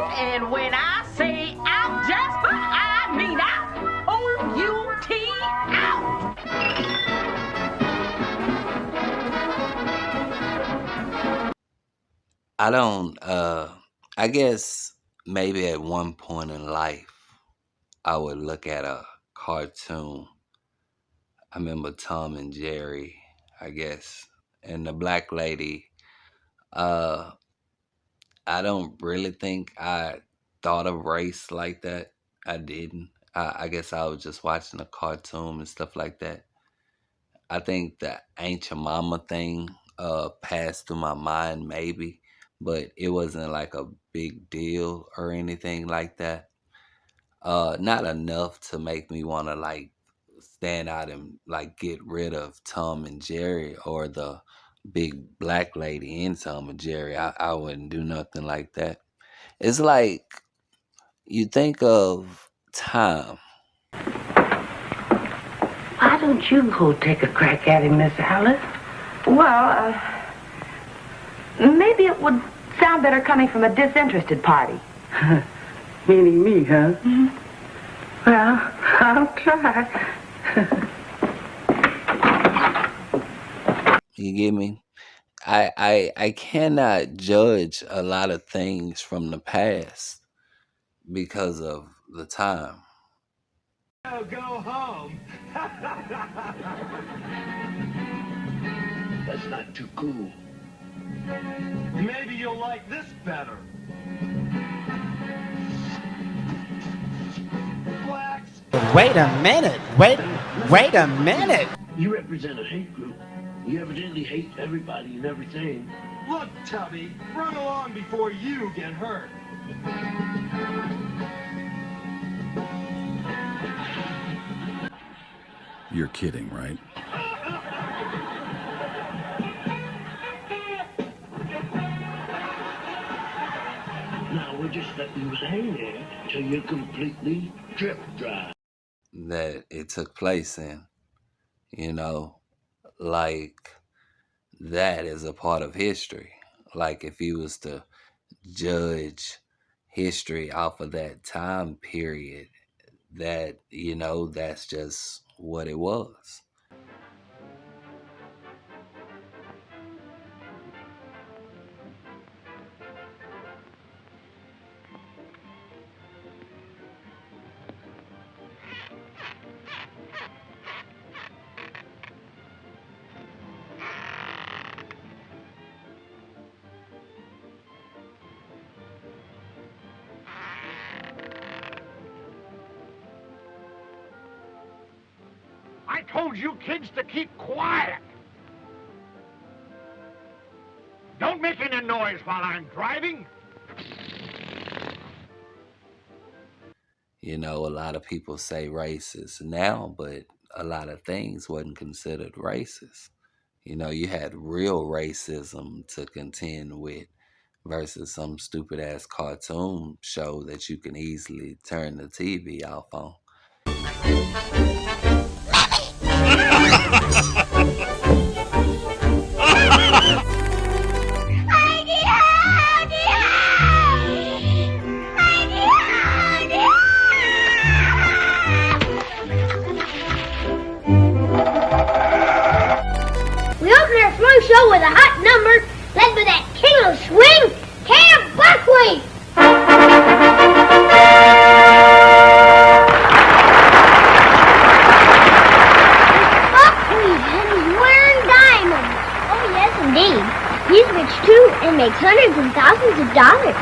And when I say out, Jasper, I mean out. O-U-T, out. I don't I guess maybe at one point in life I would look at a cartoon. I remember Tom and Jerry, I guess. And the black lady, uh I don't really think I thought of race like that. I didn't. I guess I was just watching a cartoon and stuff like that. I think the ancient mama thing passed through my mind maybe, but it wasn't like a big deal or anything like that. Not enough to make me want to like stand out and like get rid of Tom and Jerry or the big black lady in Tom and Jerry. I wouldn't do nothing like that. It's like you think of time. Why don't you go take a crack at him, Miss Alice? Well, maybe it would sound better coming from a disinterested party. Meaning me, huh? Mm-hmm. Well, I'll try. You get me? I cannot judge a lot of things from the past because of the time. Oh, go home. That's not too cool. Maybe you'll like this better. Blacks. Wait a minute. Wait a minute. You represent a hate group. You evidently hate everybody and everything. Look, Tubby, run along before you get hurt. You're kidding, right? Now we're just letting you hang there till you're completely drip dry. That it took place in, you know, like that is a part of history. Like if you was to judge history off of that time period, that, you know, that's just what it was. I told you kids to keep quiet. Don't make any noise while I'm driving. You know, a lot of people say racist now, but a lot of things wasn't considered racist. You know, you had real racism to contend with versus some stupid ass cartoon show that you can easily turn the TV off on. We open our swing show with a hot number led by that king of swing, Cam Buckley. Buckley, and he's wearing diamonds. Oh, yes, indeed. He's rich, too, and makes hundreds and thousands of dollars.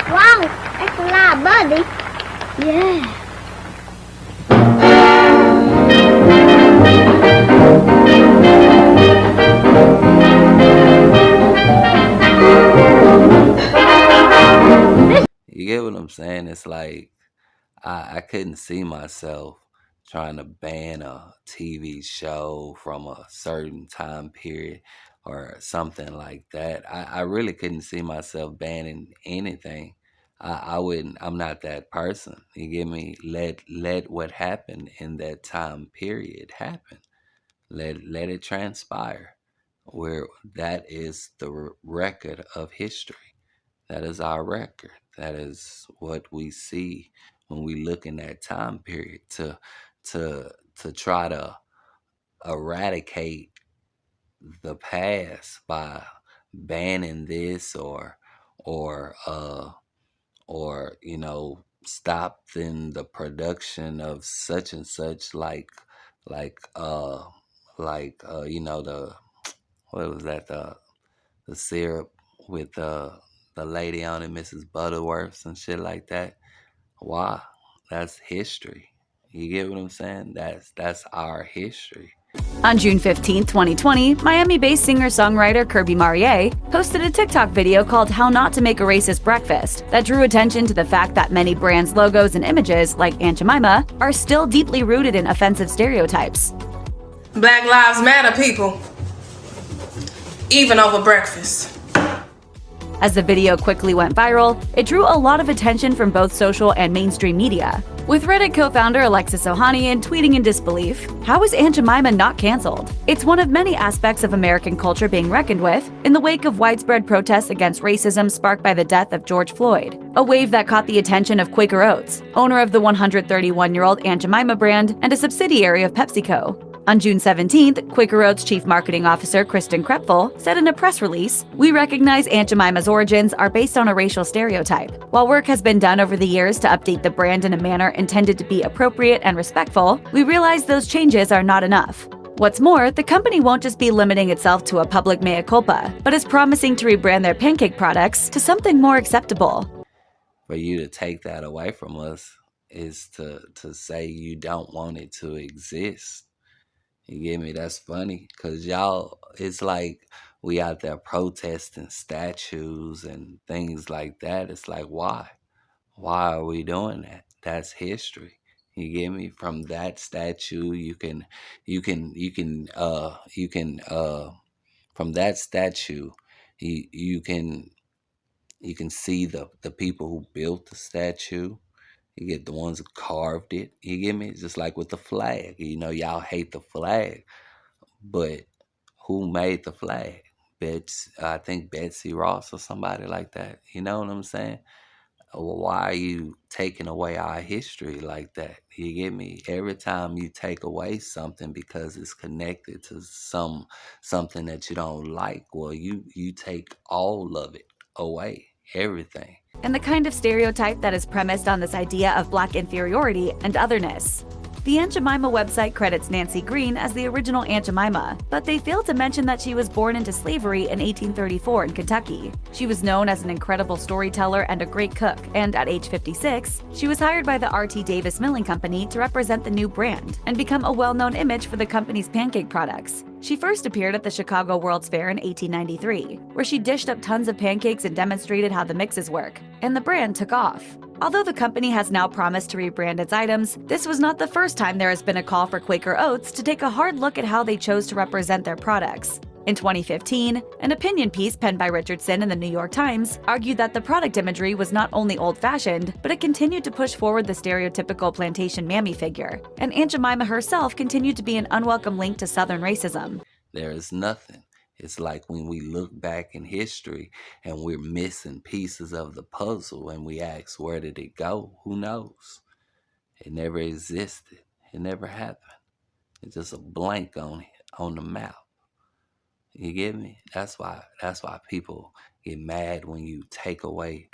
Wow, that's a lot, buddy. Yeah. You get what I'm saying? It's like I couldn't see myself trying to ban a TV show from a certain time period or something like that. I really couldn't see myself banning anything. I wouldn't. I'm not that person. You get me? Let what happened in that time period happen. Let it transpire. Where that is the record of history. That is our record. That is what we see when we look in that time period to try to eradicate the past by banning this or stopping the production of such and such like uh the what was that, the syrup with the lady on it, Mrs. Butterworth and shit like that. Why? That's history. You get what I'm saying? That's our history. On June 15, 2020, Miami-based singer-songwriter Kirby Marier posted a TikTok video called How Not to Make a Racist Breakfast that drew attention to the fact that many brands' logos and images, like Aunt Jemima, are still deeply rooted in offensive stereotypes. Black Lives Matter, people. Even over breakfast. As the video quickly went viral, it drew a lot of attention from both social and mainstream media, with Reddit co-founder Alexis Ohanian tweeting in disbelief, "How is Aunt Jemima not canceled? It's one of many aspects of American culture being reckoned with in the wake of widespread protests against racism sparked by the death of George Floyd, a wave that caught the attention of Quaker Oats, owner of the 131-year-old Aunt Jemima brand and a subsidiary of PepsiCo." On June 17th, Quaker Oats Chief Marketing Officer Kristen Krepfel said in a press release, "We recognize Aunt Jemima's origins are based on a racial stereotype. While work has been done over the years to update the brand in a manner intended to be appropriate and respectful, we realize those changes are not enough." What's more, the company won't just be limiting itself to a public mea culpa, but is promising to rebrand their pancake products to something more acceptable. For you to take that away from us is to say you don't want it to exist. You get me? That's funny, because y'all, it's like we out there protesting statues and things like that. It's like, why? Why are we doing that? That's history. You get me? From that statue, from that statue, you can see the people who built the statue. You get the ones who carved it. You get me? It's just like with the flag. Y'all hate the flag, but who made the flag? I think Betsy Ross or somebody like that. You know what I'm saying? Why are you taking away our history like that? You get me? Every time you take away something because it's connected to something that you don't like, well, you take all of it away. Everything. And the kind of stereotype that is premised on this idea of Black inferiority and otherness. The Aunt Jemima website credits Nancy Green as the original Aunt Jemima, but they fail to mention that she was born into slavery in 1834 in Kentucky. She was known as an incredible storyteller and a great cook, and at age 56, she was hired by the R.T. Davis Milling Company to represent the new brand and become a well-known image for the company's pancake products. She first appeared at the Chicago World's Fair in 1893, where she dished up tons of pancakes and demonstrated how the mixes work, and the brand took off. Although the company has now promised to rebrand its items, this was not the first time there has been a call for Quaker Oats to take a hard look at how they chose to represent their products. In 2015, an opinion piece penned by Richardson in the New York Times argued that the product imagery was not only old-fashioned, but it continued to push forward the stereotypical plantation mammy figure, and Aunt Jemima herself continued to be an unwelcome link to Southern racism. There is nothing. It's like when we look back in history and we're missing pieces of the puzzle and we ask, where did it go? Who knows? It never existed. It never happened. It's just a blank on the map. You get me? That's why people get mad when you take away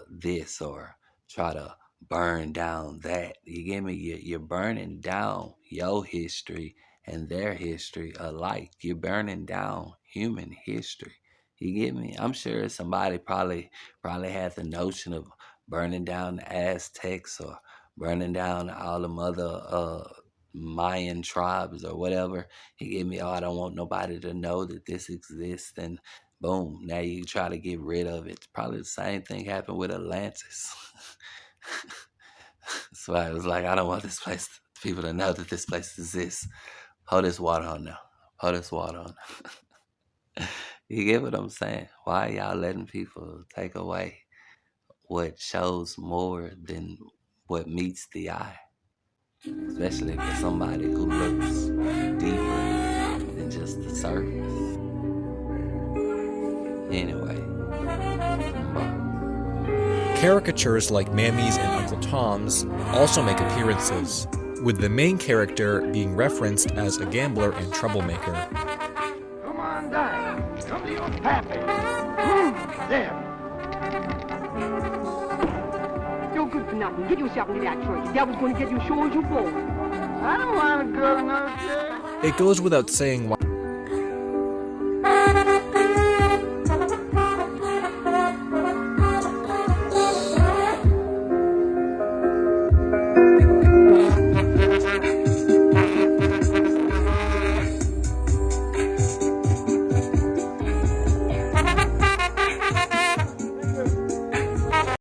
this or try to burn down that. You get me? You're burning down your history and their history alike. You're burning down human history. You get me? I'm sure somebody probably had the notion of burning down the Aztecs or burning down all them other Mayan tribes or whatever. You get me? Oh, I don't want nobody to know that this exists, and boom, now you try to get rid of it. Probably the same thing happened with Atlantis. So I was like, I don't want people to know that this place exists. Hold this water on now. Hold this water on. You get what I'm saying? Why are y'all letting people take away what shows more than what meets the eye? Especially for somebody who looks deeper than just the surface. Anyway, Caricatures like Mammy's and Uncle Tom's also make appearances, with the main character being referenced as a gambler and troublemaker. Come on down. Come to your pappy. There. You're good for nothing. Get yourself into that tree. Devil's going to get you sure as you born. I don't want to go to no church. It goes without saying why